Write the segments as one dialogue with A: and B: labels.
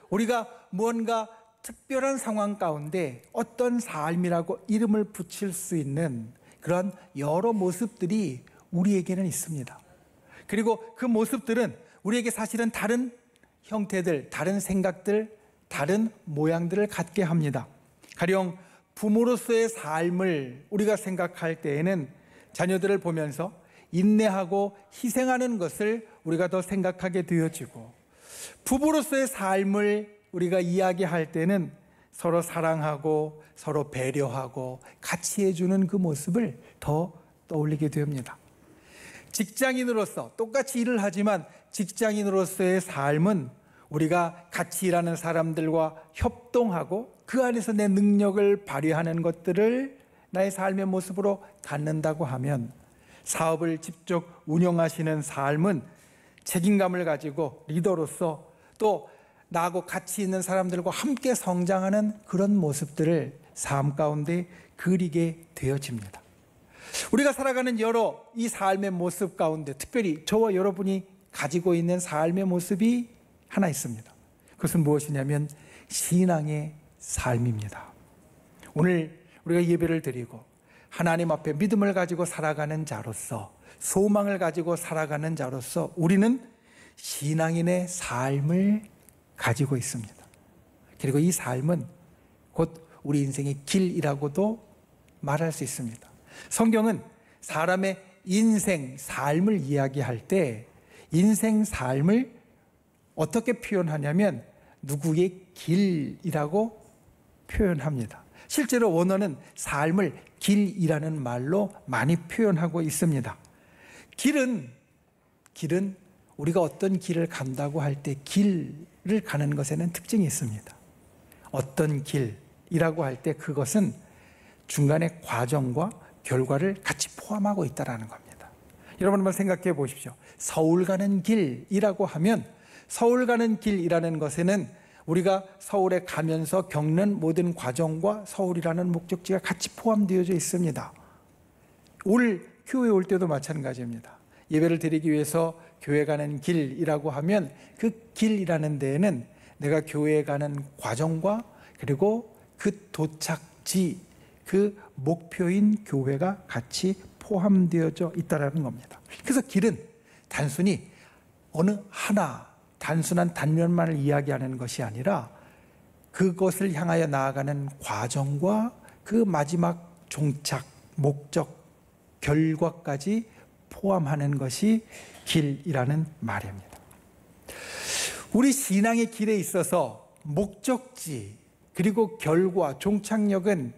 A: 우리가 무언가 특별한 상황 가운데 어떤 삶이라고 이름을 붙일 수 있는 그런 여러 모습들이 우리에게는 있습니다. 그리고 그 모습들은 우리에게 사실은 다른 형태들, 다른 생각들, 다른 모양들을 갖게 합니다. 가령 부모로서의 삶을 우리가 생각할 때에는 자녀들을 보면서 인내하고 희생하는 것을 우리가 더 생각하게 되어지고, 부부로서의 삶을 우리가 이야기할 때는 서로 사랑하고 서로 배려하고 같이 해주는 그 모습을 더 떠올리게 됩니다. 직장인으로서 똑같이 일을 하지만 직장인으로서의 삶은 우리가 같이 일하는 사람들과 협동하고 그 안에서 내 능력을 발휘하는 것들을 나의 삶의 모습으로 갖는다고 하면, 사업을 직접 운영하시는 삶은 책임감을 가지고 리더로서 또 나하고 같이 있는 사람들과 함께 성장하는 그런 모습들을 삶 가운데 그리게 되어집니다. 우리가 살아가는 여러 이 삶의 모습 가운데 특별히 저와 여러분이 가지고 있는 삶의 모습이 하나 있습니다. 그것은 무엇이냐면 신앙의 삶입니다. 오늘 우리가 예배를 드리고 하나님 앞에 믿음을 가지고 살아가는 자로서, 소망을 가지고 살아가는 자로서 우리는 신앙인의 삶을 가지고 있습니다. 그리고 이 삶은 곧 우리 인생의 길이라고도 말할 수 있습니다. 성경은 사람의 인생, 삶을 이야기할 때 인생, 삶을 어떻게 표현하냐면 누구의 길이라고 표현합니다. 실제로 원어는 삶을 길이라는 말로 많이 표현하고 있습니다. 길은 우리가 어떤 길을 간다고 할 때 길을 가는 것에는 특징이 있습니다. 어떤 길이라고 할 때 그것은 중간의 과정과 결과를 같이 포함하고 있다는 겁니다. 여러분 한번 생각해 보십시오. 서울 가는 길이라고 하면 서울 가는 길이라는 것에는 우리가 서울에 가면서 겪는 모든 과정과 서울이라는 목적지가 같이 포함되어져 있습니다. 교회 올 때도 마찬가지입니다. 예배를 드리기 위해서 교회 가는 길이라고 하면 그 길이라는 데에는 내가 교회에 가는 과정과 그리고 그 도착지, 그 목표인 교회가 같이 포함되어져 있다는 겁니다. 그래서 길은 단순히 어느 하나 단순한 단면만을 이야기하는 것이 아니라 그것을 향하여 나아가는 과정과 그 마지막 종착, 목적, 결과까지 포함하는 것이 길이라는 말입니다. 우리 신앙의 길에 있어서 목적지 그리고 결과, 종착역은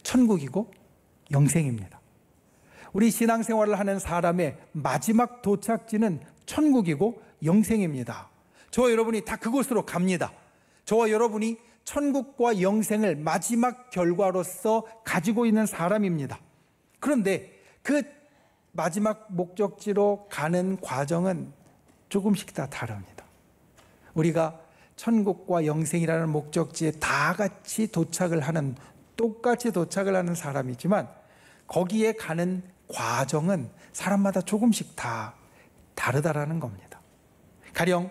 A: 천국이고 영생입니다. 우리 신앙생활을 하는 사람의 마지막 도착지는 천국이고 영생입니다. 저와 여러분이 다 그곳으로 갑니다. 저와 여러분이 천국과 영생을 마지막 결과로서 가지고 있는 사람입니다. 그런데 그 마지막 목적지로 가는 과정은 조금씩 다 다릅니다. 우리가 천국과 영생이라는 목적지에 다 같이 똑같이 도착을 하는 사람이지만 거기에 가는 과정은 사람마다 조금씩 다 다르다라는 겁니다. 가령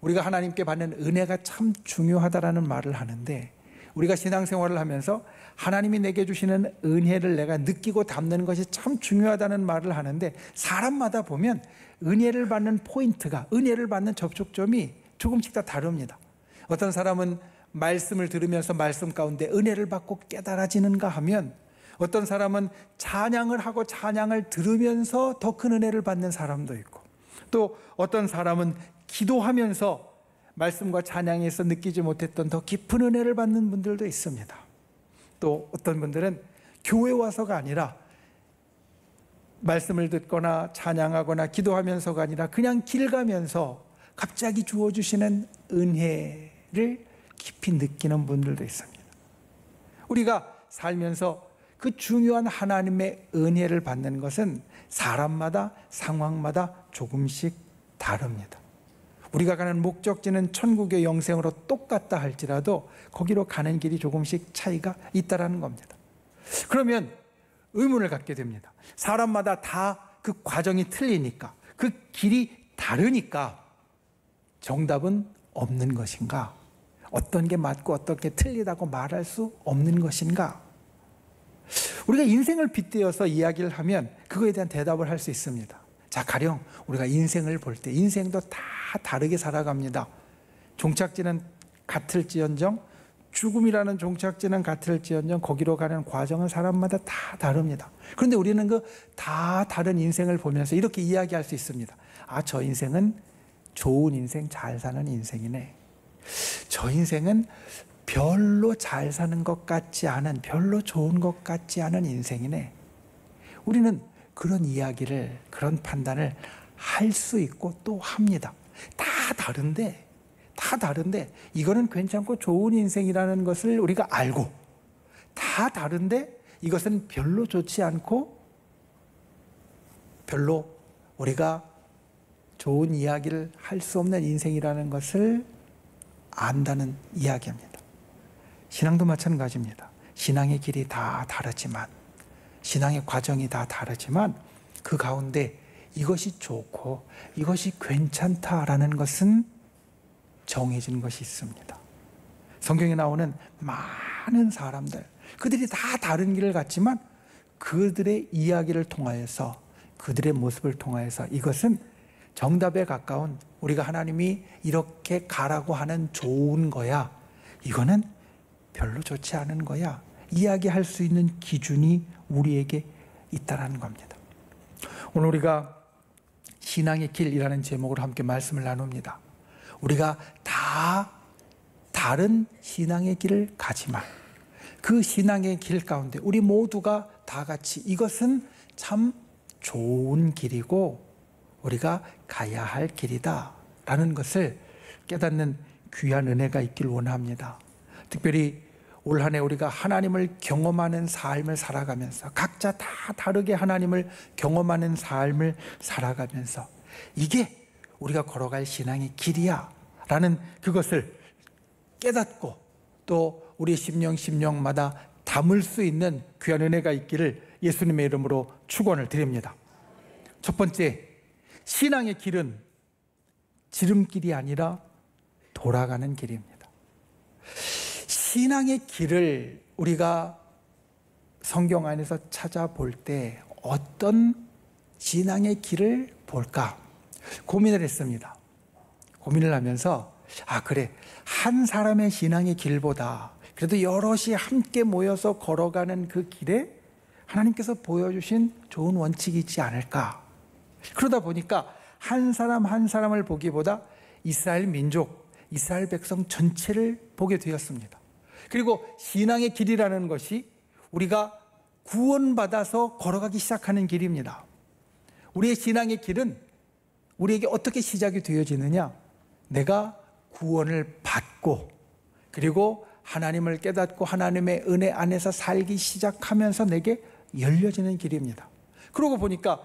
A: 우리가 하나님께 받는 은혜가 참 중요하다라는 말을 하는데, 우리가 신앙생활을 하면서 하나님이 내게 주시는 은혜를 내가 느끼고 담는 것이 참 중요하다는 말을 하는데, 사람마다 보면 은혜를 받는 포인트가, 은혜를 받는 접촉점이 조금씩 다 다릅니다. 어떤 사람은 말씀을 들으면서 말씀 가운데 은혜를 받고 깨달아지는가 하면, 어떤 사람은 찬양을 하고 찬양을 들으면서 더 큰 은혜를 받는 사람도 있고, 또 어떤 사람은 기도하면서 말씀과 찬양에서 느끼지 못했던 더 깊은 은혜를 받는 분들도 있습니다. 또 어떤 분들은 교회 와서가 아니라 말씀을 듣거나 찬양하거나 기도하면서가 아니라 그냥 길 가면서 갑자기 주어주시는 은혜를 깊이 느끼는 분들도 있습니다. 우리가 살면서 그 중요한 하나님의 은혜를 받는 것은 사람마다 상황마다 조금씩 다릅니다. 우리가 가는 목적지는 천국의 영생으로 똑같다 할지라도 거기로 가는 길이 조금씩 차이가 있다는 겁니다. 그러면 의문을 갖게 됩니다. 사람마다 다 그 과정이 틀리니까, 그 길이 다르니까 정답은 없는 것인가? 어떤 게 맞고 어떤 게 틀리다고 말할 수 없는 것인가? 우리가 인생을 빗대어서 이야기를 하면 그거에 대한 대답을 할 수 있습니다. 자, 가령 우리가 인생을 볼 때 인생도 다 다르게 살아갑니다. 종착지는 같을지언정, 죽음이라는 종착지는 같을지언정 거기로 가는 과정은 사람마다 다 다릅니다. 그런데 우리는 그 다 다른 인생을 보면서 이렇게 이야기할 수 있습니다. 아, 저 인생은 좋은 인생, 잘 사는 인생이네. 저 인생은 별로 잘 사는 것 같지 않은, 별로 좋은 것 같지 않은 인생이네. 우리는 그런 이야기를, 그런 판단을 할 수 있고 또 합니다. 다 다른데 이거는 괜찮고 좋은 인생이라는 것을 우리가 알고, 다 다른데 이것은 별로 좋지 않고 별로 우리가 좋은 이야기를 할 수 없는 인생이라는 것을 안다는 이야기입니다. 신앙도 마찬가지입니다. 신앙의 길이 다 다르지만, 신앙의 과정이 다 다르지만 그 가운데 이것이 좋고 이것이 괜찮다라는 것은 정해진 것이 있습니다. 성경에 나오는 많은 사람들, 그들이 다 다른 길을 갔지만 그들의 이야기를 통하여서, 그들의 모습을 통하여서 이것은 정답에 가까운, 우리가 하나님이 이렇게 가라고 하는 좋은 거야, 이거는 별로 좋지 않은 거야, 이야기할 수 있는 기준이 우리에게 있다는 겁니다. 오늘 우리가 신앙의 길이라는 제목으로 함께 말씀을 나눕니다. 우리가 다 다른 신앙의 길을 가지만 그 신앙의 길 가운데 우리 모두가 다 같이 이것은 참 좋은 길이고 우리가 가야 할 길이다 라는 것을 깨닫는 귀한 은혜가 있길 원합니다. 특별히 올 한 해 우리가 하나님을 경험하는 삶을 살아가면서, 각자 다 다르게 하나님을 경험하는 삶을 살아가면서 이게 우리가 걸어갈 신앙의 길이야 라는 그것을 깨닫고 또 우리 심령마다 담을 수 있는 귀한 은혜가 있기를 예수님의 이름으로 축원을 드립니다. 첫 번째, 신앙의 길은 지름길이 아니라 돌아가는 길입니다. 신앙의 길을 우리가 성경 안에서 찾아볼 때 어떤 신앙의 길을 볼까 고민을 했습니다. 고민을 하면서 그래, 한 사람의 신앙의 길보다 그래도 여럿이 함께 모여서 걸어가는 그 길에 하나님께서 보여주신 좋은 원칙이 있지 않을까. 그러다 보니까 한 사람 한 사람을 보기보다 이스라엘 민족, 이스라엘 백성 전체를 보게 되었습니다. 그리고 신앙의 길이라는 것이 우리가 구원받아서 걸어가기 시작하는 길입니다. 우리의 신앙의 길은 우리에게 어떻게 시작이 되어지느냐? 내가 구원을 받고 그리고 하나님을 깨닫고 하나님의 은혜 안에서 살기 시작하면서 내게 열려지는 길입니다. 그러고 보니까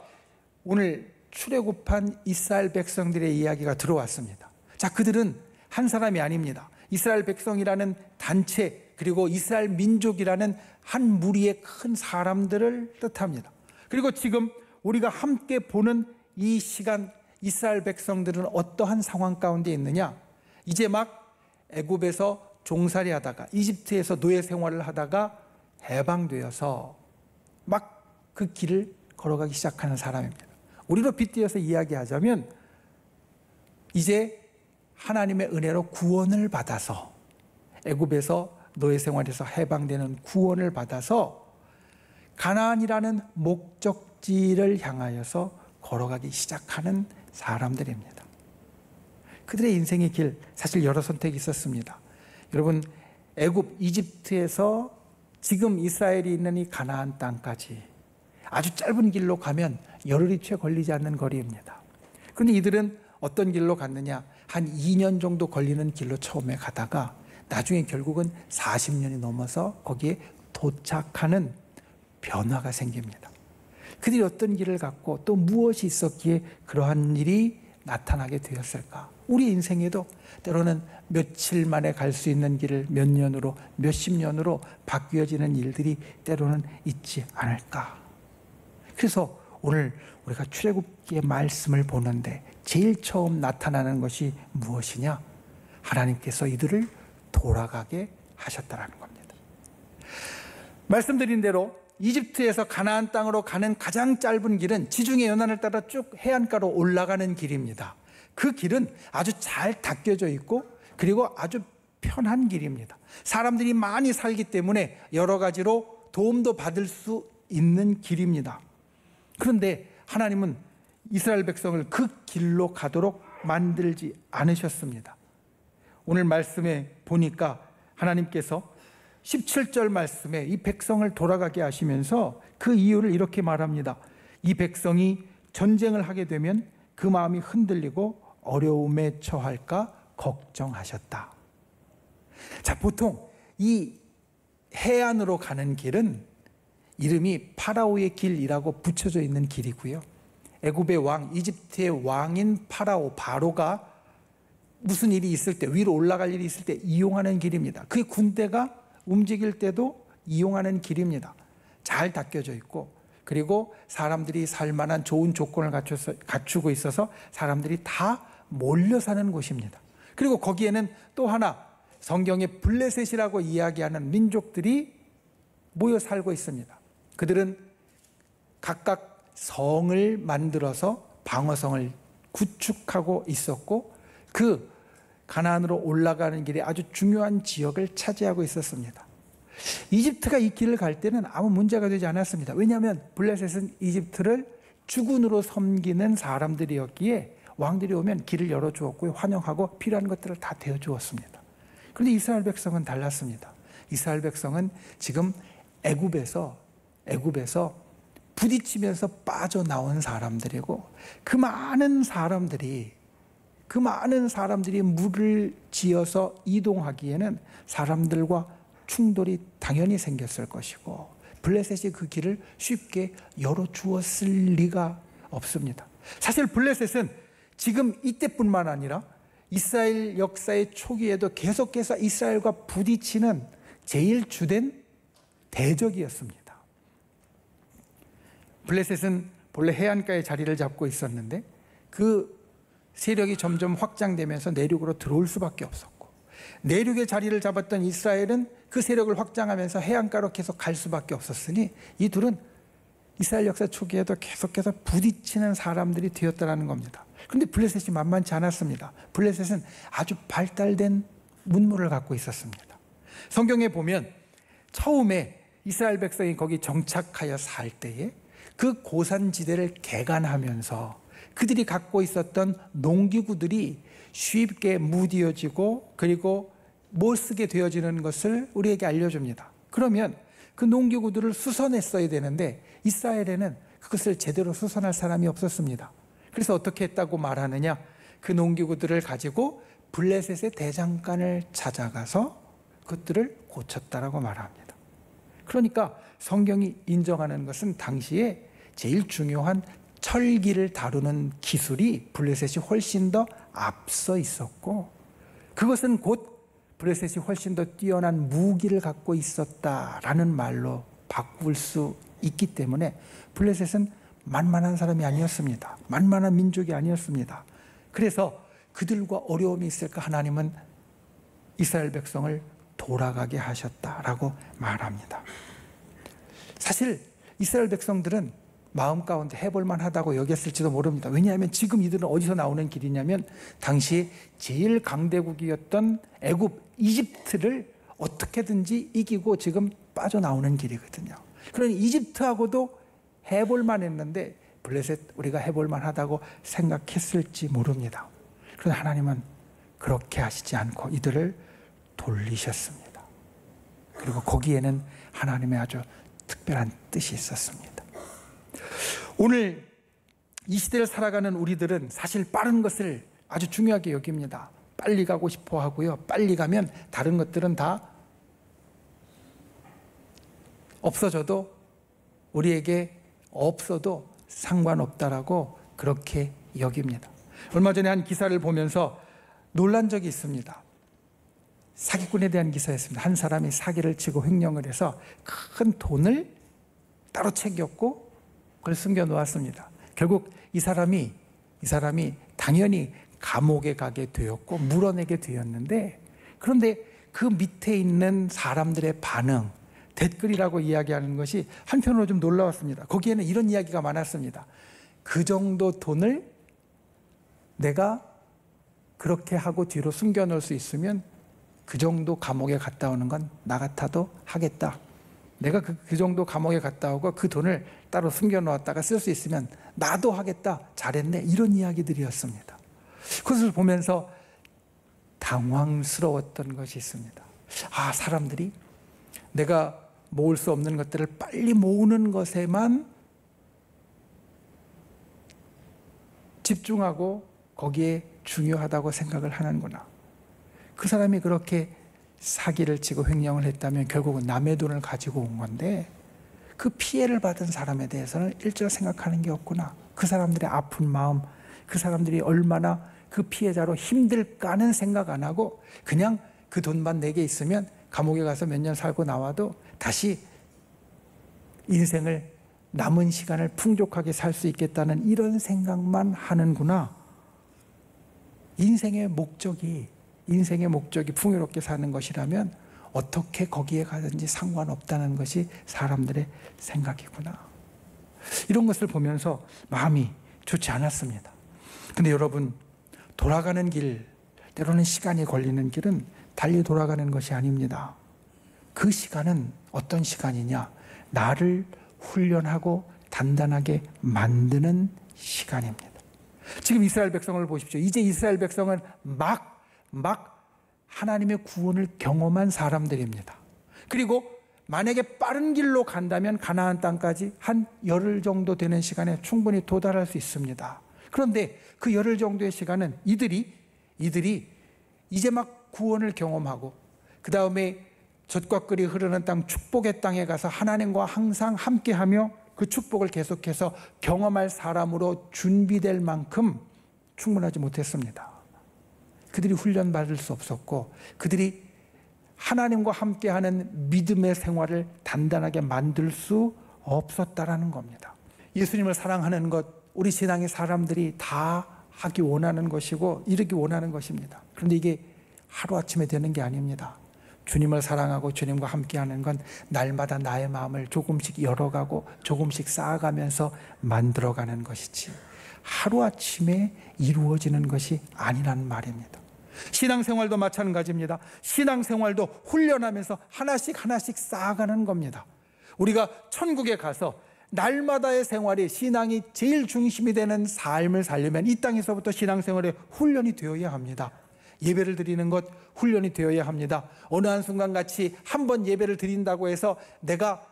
A: 오늘 출애굽한 이스라엘 백성들의 이야기가 들어왔습니다. 자, 그들은 한 사람이 아닙니다. 이스라엘 백성이라는 단체, 그리고 이스라엘 민족이라는 한 무리의 큰 사람들을 뜻합니다. 그리고 지금 우리가 함께 보는 이 시간, 이스라엘 백성들은 어떠한 상황 가운데 있느냐? 이제 막 애굽에서 종살이 하다가, 이집트에서 노예 생활을 하다가 해방되어서 막 그 길을 걸어가기 시작하는 사람입니다. 우리로 빗대어서 이야기하자면 이제 하나님의 은혜로 구원을 받아서, 애굽에서 노예 생활에서 해방되는 구원을 받아서 가나안이라는 목적지를 향하여서 걸어가기 시작하는 사람들입니다. 그들의 인생의 길, 사실 여러 선택이 있었습니다. 여러분, 애굽, 이집트에서 지금 이스라엘이 있는 이 가나안 땅까지 아주 짧은 길로 가면 열흘이 채 걸리지 않는 거리입니다. 그런데 이들은 어떤 길로 갔느냐? 한 2년 정도 걸리는 길로 처음에 가다가 나중에 결국은 40년이 넘어서 거기에 도착하는 변화가 생깁니다. 그들이 어떤 길을 갔고 또 무엇이 있었기에 그러한 일이 나타나게 되었을까? 우리 인생에도 때로는 며칠 만에 갈 수 있는 길을 몇 년으로, 몇십 년으로 바뀌어지는 일들이 때로는 있지 않을까? 그래서 오늘 우리가 출애굽기의 말씀을 보는데 제일 처음 나타나는 것이 무엇이냐? 하나님께서 이들을 돌아가게 하셨다라는 겁니다. 말씀드린 대로 이집트에서 가나안 땅으로 가는 가장 짧은 길은 지중해 연안을 따라 쭉 해안가로 올라가는 길입니다. 그 길은 아주 잘 닦여져 있고 그리고 아주 편한 길입니다. 사람들이 많이 살기 때문에 여러 가지로 도움도 받을 수 있는 길입니다. 그런데 하나님은 이스라엘 백성을 그 길로 가도록 만들지 않으셨습니다. 오늘 말씀에 보니까 하나님께서 17절 말씀에 이 백성을 돌아가게 하시면서 그 이유를 이렇게 말합니다. 이 백성이 전쟁을 하게 되면 그 마음이 흔들리고 어려움에 처할까 걱정하셨다. 자, 보통 이 해안으로 가는 길은 이름이 파라오의 길이라고 붙여져 있는 길이고요. 애굽의 왕, 이집트의 왕인 바로가 무슨 일이 있을 때, 위로 올라갈 일이 있을 때 이용하는 길입니다. 그 군대가 움직일 때도 이용하는 길입니다. 잘 닦여져 있고 그리고 사람들이 살만한 좋은 조건을 갖추고 있어서 사람들이 다 몰려 사는 곳입니다. 그리고 거기에는 또 하나 성경에 블레셋이라고 이야기하는 민족들이 모여 살고 있습니다. 그들은 각각 성을 만들어서 방어성을 구축하고 있었고 그 가나안으로 올라가는 길에 아주 중요한 지역을 차지하고 있었습니다. 이집트가 이 길을 갈 때는 아무 문제가 되지 않았습니다. 왜냐하면 블레셋은 이집트를 주군으로 섬기는 사람들이었기에 왕들이 오면 길을 열어주었고 환영하고 필요한 것들을 다 대어주었습니다. 그런데 이스라엘 백성은 달랐습니다. 이스라엘 백성은 지금 애굽에서 부딪히면서 빠져나온 사람들이고 그 많은 사람들이 물을 지어서 이동하기에는 사람들과 충돌이 당연히 생겼을 것이고 블레셋이 그 길을 쉽게 열어주었을 리가 없습니다. 사실 블레셋은 지금 이때뿐만 아니라 이스라엘 역사의 초기에도 계속해서 이스라엘과 부딪히는 제일 주된 대적이었습니다. 블레셋은 본래 해안가에 자리를 잡고 있었는데 그 세력이 점점 확장되면서 내륙으로 들어올 수밖에 없었고 내륙에 자리를 잡았던 이스라엘은 그 세력을 확장하면서 해안가로 계속 갈 수밖에 없었으니 이 둘은 이스라엘 역사 초기에도 계속해서 부딪히는 사람들이 되었다는 겁니다. 그런데 블레셋이 만만치 않았습니다. 블레셋은 아주 발달된 문물을 갖고 있었습니다. 성경에 보면 처음에 이스라엘 백성이 거기 정착하여 살 때에 그 고산지대를 개간하면서 그들이 갖고 있었던 농기구들이 쉽게 무디어지고 그리고 못 쓰게 되어지는 것을 우리에게 알려줍니다. 그러면 그 농기구들을 수선했어야 되는데 이스라엘에는 그것을 제대로 수선할 사람이 없었습니다. 그래서 어떻게 했다고 말하느냐? 그 농기구들을 가지고 블레셋의 대장간을 찾아가서 그것들을 고쳤다라고 말합니다. 그러니까 성경이 인정하는 것은 당시에 제일 중요한 철기를 다루는 기술이 블레셋이 훨씬 더 앞서 있었고 그것은 곧 블레셋이 훨씬 더 뛰어난 무기를 갖고 있었다라는 말로 바꿀 수 있기 때문에 블레셋은 만만한 사람이 아니었습니다. 만만한 민족이 아니었습니다. 그래서 그들과 어려움이 있을까 하나님은 이스라엘 백성을 돌아가게 하셨다라고 말합니다. 사실 이스라엘 백성들은 마음 가운데 해볼만 하다고 여겼을지도 모릅니다. 왜냐하면 지금 이들은 어디서 나오는 길이냐면 당시 제일 강대국이었던 애굽, 이집트를 어떻게든지 이기고 지금 빠져나오는 길이거든요. 그러니 이집트하고도 해볼만 했는데 블레셋 우리가 해볼만 하다고 생각했을지 모릅니다. 그런데 하나님은 그렇게 하시지 않고 이들을 돌리셨습니다. 그리고 거기에는 하나님의 아주 특별한 뜻이 있었습니다. 오늘 이 시대를 살아가는 우리들은 사실 빠른 것을 아주 중요하게 여깁니다. 빨리 가고 싶어 하고요. 빨리 가면 다른 것들은 다 없어져도 우리에게 없어도 상관없다라고 그렇게 여깁니다. 얼마 전에 한 기사를 보면서 놀란 적이 있습니다. 사기꾼에 대한 기사였습니다. 한 사람이 사기를 치고 횡령을 해서 큰 돈을 따로 챙겼고 그걸 숨겨 놓았습니다. 결국 이 사람이 당연히 감옥에 가게 되었고 물어내게 되었는데 그런데 그 밑에 있는 사람들의 반응, 댓글이라고 이야기하는 것이 한편으로 좀 놀라웠습니다. 거기에는 이런 이야기가 많았습니다. 그 정도 돈을 내가 그렇게 하고 뒤로 숨겨놓을 수 있으면 그 정도 감옥에 갔다 오는 건 나 같아도 하겠다. 내가 그 정도 감옥에 갔다 오고 그 돈을 따로 숨겨놓았다가 쓸 수 있으면 나도 하겠다. 잘했네. 이런 이야기들이었습니다. 그것을 보면서 당황스러웠던 것이 있습니다. 아, 사람들이 내가 모을 수 없는 것들을 빨리 모으는 것에만 집중하고 거기에 중요하다고 생각을 하는구나. 그 사람이 그렇게 사기를 치고 횡령을 했다면 결국은 남의 돈을 가지고 온 건데 그 피해를 받은 사람에 대해서는 일절 생각하는 게 없구나. 그 사람들의 아픈 마음, 그 사람들이 얼마나 그 피해자로 힘들까는 생각 안 하고 그냥 그 돈만 내게 있으면 감옥에 가서 몇 년 살고 나와도 다시 인생을 남은 시간을 풍족하게 살 수 있겠다는 이런 생각만 하는구나. 인생의 목적이 풍요롭게 사는 것이라면 어떻게 거기에 가든지 상관없다는 것이 사람들의 생각이구나. 이런 것을 보면서 마음이 좋지 않았습니다. 근데 여러분, 돌아가는 길, 때로는 시간이 걸리는 길은 달리 돌아가는 것이 아닙니다. 그 시간은 어떤 시간이냐? 나를 훈련하고 단단하게 만드는 시간입니다. 지금 이스라엘 백성을 보십시오. 이제 이스라엘 백성은 막 하나님의 구원을 경험한 사람들입니다. 그리고 만약에 빠른 길로 간다면 가나안 땅까지 한 열흘 정도 되는 시간에 충분히 도달할 수 있습니다. 그런데 그 열흘 정도의 시간은 이들이 이제 막 구원을 경험하고 그 다음에 젖과 꿀이 흐르는 땅, 축복의 땅에 가서 하나님과 항상 함께하며 그 축복을 계속해서 경험할 사람으로 준비될 만큼 충분하지 못했습니다. 그들이 훈련받을 수 없었고 그들이 하나님과 함께하는 믿음의 생활을 단단하게 만들 수 없었다라는 겁니다. 예수님을 사랑하는 것, 우리 신앙의 사람들이 다 하기 원하는 것이고 이루기 원하는 것입니다. 그런데 이게 하루아침에 되는 게 아닙니다. 주님을 사랑하고 주님과 함께하는 건 날마다 나의 마음을 조금씩 열어가고 조금씩 쌓아가면서 만들어가는 것이지 하루아침에 이루어지는 것이 아니라는 말입니다. 신앙생활도 마찬가지입니다. 신앙생활도 훈련하면서 하나씩 쌓아가는 겁니다. 우리가 천국에 가서 날마다의 생활이 신앙이 제일 중심이 되는 삶을 살려면 이 땅에서부터 신앙생활에 훈련이 되어야 합니다. 예배를 드리는 것 훈련이 되어야 합니다. 어느 한순간 같이 한 번 예배를 드린다고 해서 내가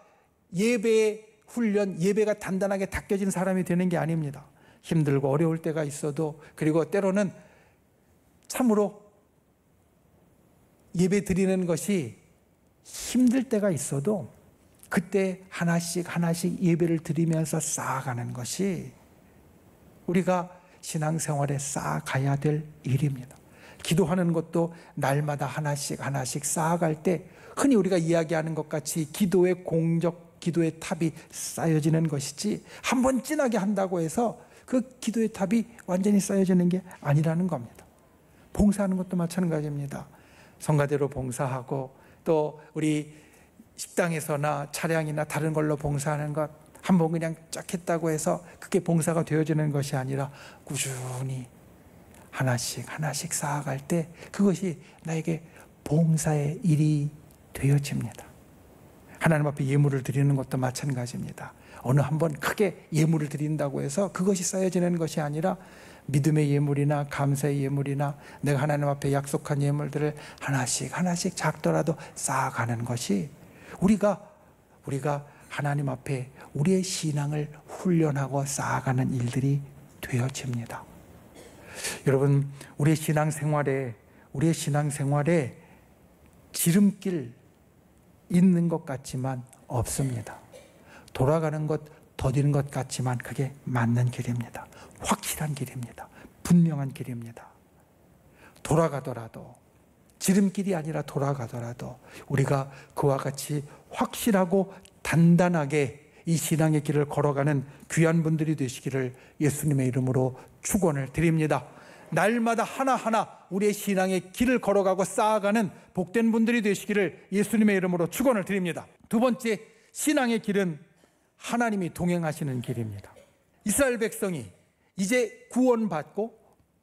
A: 예배의 훈련, 예배가 단단하게 닦여진 사람이 되는 게 아닙니다. 힘들고 어려울 때가 있어도, 그리고 때로는 참으로 예배 드리는 것이 힘들 때가 있어도 그때 하나씩 예배를 드리면서 쌓아가는 것이 우리가 신앙생활에 쌓아가야 될 일입니다. 기도하는 것도 날마다 하나씩 쌓아갈 때 흔히 우리가 이야기하는 것 같이 기도의 공적, 기도의 탑이 쌓여지는 것이지 한 번 진하게 한다고 해서 그 기도의 탑이 완전히 쌓여지는 게 아니라는 겁니다. 봉사하는 것도 마찬가지입니다. 성가대로 봉사하고 또 우리 식당에서나 차량이나 다른 걸로 봉사하는 것 한 번 그냥 쫙 했다고 해서 그게 봉사가 되어지는 것이 아니라 꾸준히 하나씩 쌓아갈 때 그것이 나에게 봉사의 일이 되어집니다. 하나님 앞에 예물을 드리는 것도 마찬가지입니다. 어느 한 번 크게 예물을 드린다고 해서 그것이 쌓여지는 것이 아니라 믿음의 예물이나 감사의 예물이나 내가 하나님 앞에 약속한 예물들을 하나씩 작더라도 쌓아가는 것이 우리가 하나님 앞에 우리의 신앙을 훈련하고 쌓아가는 일들이 되어집니다. 여러분, 우리의 신앙생활에 지름길 있는 것 같지만 없습니다. 돌아가는 것, 더디는 것 같지만 그게 맞는 길입니다. 확실한 길입니다. 분명한 길입니다. 돌아가더라도, 지름길이 아니라 돌아가더라도 우리가 그와 같이 확실하고 단단하게 이 신앙의 길을 걸어가는 귀한 분들이 되시기를 예수님의 이름으로 축원을 드립니다. 날마다 하나하나 우리의 신앙의 길을 걸어가고 쌓아가는 복된 분들이 되시기를 예수님의 이름으로 축원을 드립니다. 두 번째, 신앙의 길은 하나님이 동행하시는 길입니다. 이스라엘 백성이 이제 구원받고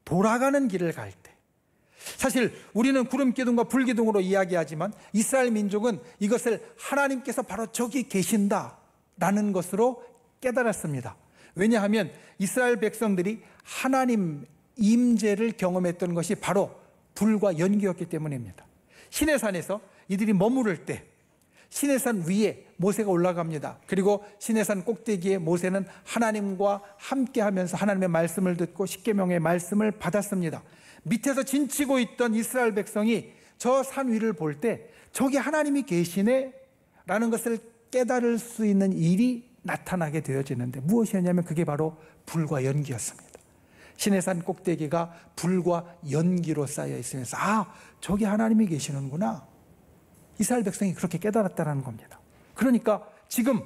A: 돌아가는 길을 갈 때, 사실 우리는 구름기둥과 불기둥으로 이야기하지만 이스라엘 민족은 이것을 하나님께서 바로 저기 계신다라는 것으로 깨달았습니다. 왜냐하면 이스라엘 백성들이 하나님 임재를 경험했던 것이 바로 불과 연기였기 때문입니다. 시내산에서 이들이 머무를 때 시내산 위에 모세가 올라갑니다. 그리고 시내산 꼭대기에 모세는 하나님과 함께하면서 하나님의 말씀을 듣고 십계명의 말씀을 받았습니다. 밑에서 진치고 있던 이스라엘 백성이 저 산 위를 볼 때 저기 하나님이 계시네 라는 것을 깨달을 수 있는 일이 나타나게 되어지는데, 무엇이었냐면 그게 바로 불과 연기였습니다. 시내산 꼭대기가 불과 연기로 쌓여 있으면서 저기 하나님이 계시는구나, 이스라엘 백성이 그렇게 깨달았다는 겁니다. 그러니까 지금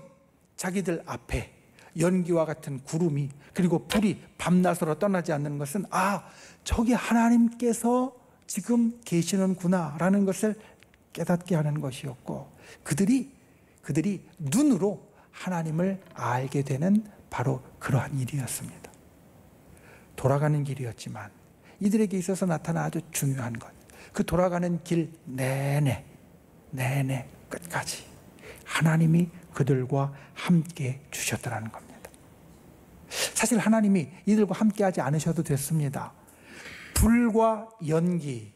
A: 자기들 앞에 연기와 같은 구름이 그리고 불이 밤낮으로 떠나지 않는 것은 저기 하나님께서 지금 계시는구나 라는 것을 깨닫게 하는 것이었고, 그들이 눈으로 하나님을 알게 되는 바로 그러한 일이었습니다. 돌아가는 길이었지만 이들에게 있어서 나타난 아주 중요한 것, 그 돌아가는 길 내내 끝까지 하나님이 그들과 함께 주셨다는 겁니다. 사실 하나님이 이들과 함께 하지 않으셔도 됐습니다. 불과 연기,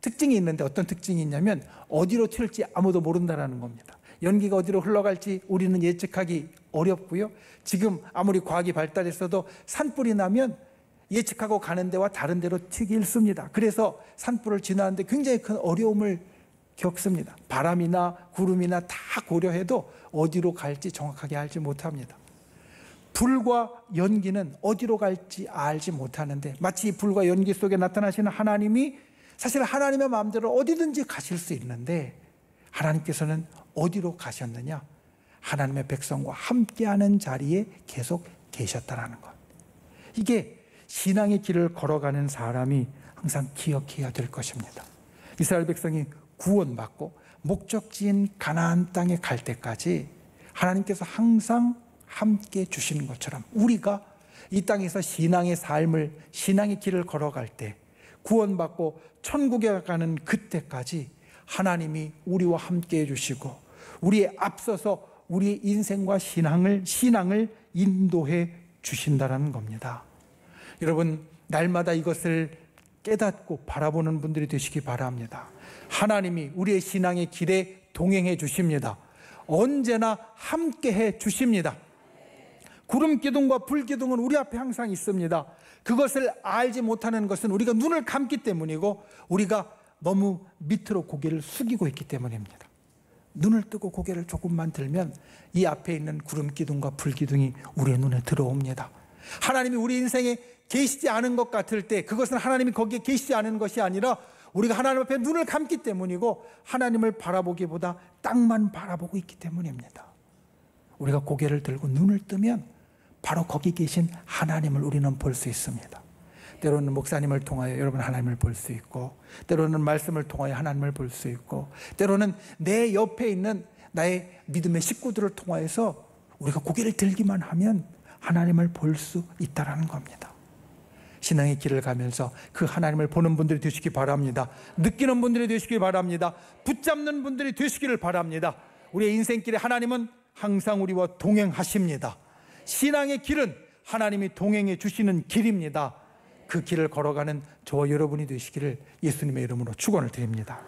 A: 특징이 있는데 어떤 특징이 있냐면 어디로 튈지 아무도 모른다는 겁니다. 연기가 어디로 흘러갈지 우리는 예측하기 어렵고요. 지금 아무리 과학이 발달했어도 산불이 나면 예측하고 가는 데와 다른 데로 튀기 일쑤입니다. 그래서 산불을 진화하는데 굉장히 큰 어려움을 겪습니다. 바람이나 구름이나 다 고려해도 어디로 갈지 정확하게 알지 못합니다. 불과 연기는 어디로 갈지 알지 못하는데, 마치 불과 연기 속에 나타나시는 하나님이 사실 하나님의 마음대로 어디든지 가실 수 있는데, 하나님께서는 어디로 가셨느냐? 하나님의 백성과 함께하는 자리에 계속 계셨다는 것. 이게 신앙의 길을 걸어가는 사람이 항상 기억해야 될 것입니다. 이스라엘 백성이 구원받고 목적지인 가나안 땅에 갈 때까지 하나님께서 항상 함께 주시는 것처럼 우리가 이 땅에서 신앙의 삶을, 신앙의 길을 걸어갈 때, 구원받고 천국에 가는 그때까지 하나님이 우리와 함께 해주시고 우리의 앞서서 우리의 인생과 신앙을 인도해 주신다는 겁니다. 여러분, 날마다 이것을 깨닫고 바라보는 분들이 되시기 바랍니다. 하나님이 우리의 신앙의 길에 동행해 주십니다. 언제나 함께 해 주십니다. 구름 기둥과 불 기둥은 우리 앞에 항상 있습니다. 그것을 알지 못하는 것은 우리가 눈을 감기 때문이고 우리가 너무 밑으로 고개를 숙이고 있기 때문입니다. 눈을 뜨고 고개를 조금만 들면 이 앞에 있는 구름 기둥과 불 기둥이 우리의 눈에 들어옵니다. 하나님이 우리 인생에 계시지 않은 것 같을 때 그것은 하나님이 거기에 계시지 않은 것이 아니라 우리가 하나님 앞에 눈을 감기 때문이고 하나님을 바라보기보다 땅만 바라보고 있기 때문입니다. 우리가 고개를 들고 눈을 뜨면 바로 거기 계신 하나님을 우리는 볼 수 있습니다. 때로는 목사님을 통하여 여러분 하나님을 볼 수 있고, 때로는 말씀을 통하여 하나님을 볼 수 있고, 때로는 내 옆에 있는 나의 믿음의 식구들을 통하여서 우리가 고개를 들기만 하면 하나님을 볼 수 있다는 겁니다. 신앙의 길을 가면서 그 하나님을 보는 분들이 되시기 바랍니다. 느끼는 분들이 되시기 바랍니다. 붙잡는 분들이 되시기를 바랍니다. 우리의 인생길에 하나님은 항상 우리와 동행하십니다. 신앙의 길은 하나님이 동행해 주시는 길입니다. 그 길을 걸어가는 저와 여러분이 되시기를 예수님의 이름으로 축원을 드립니다.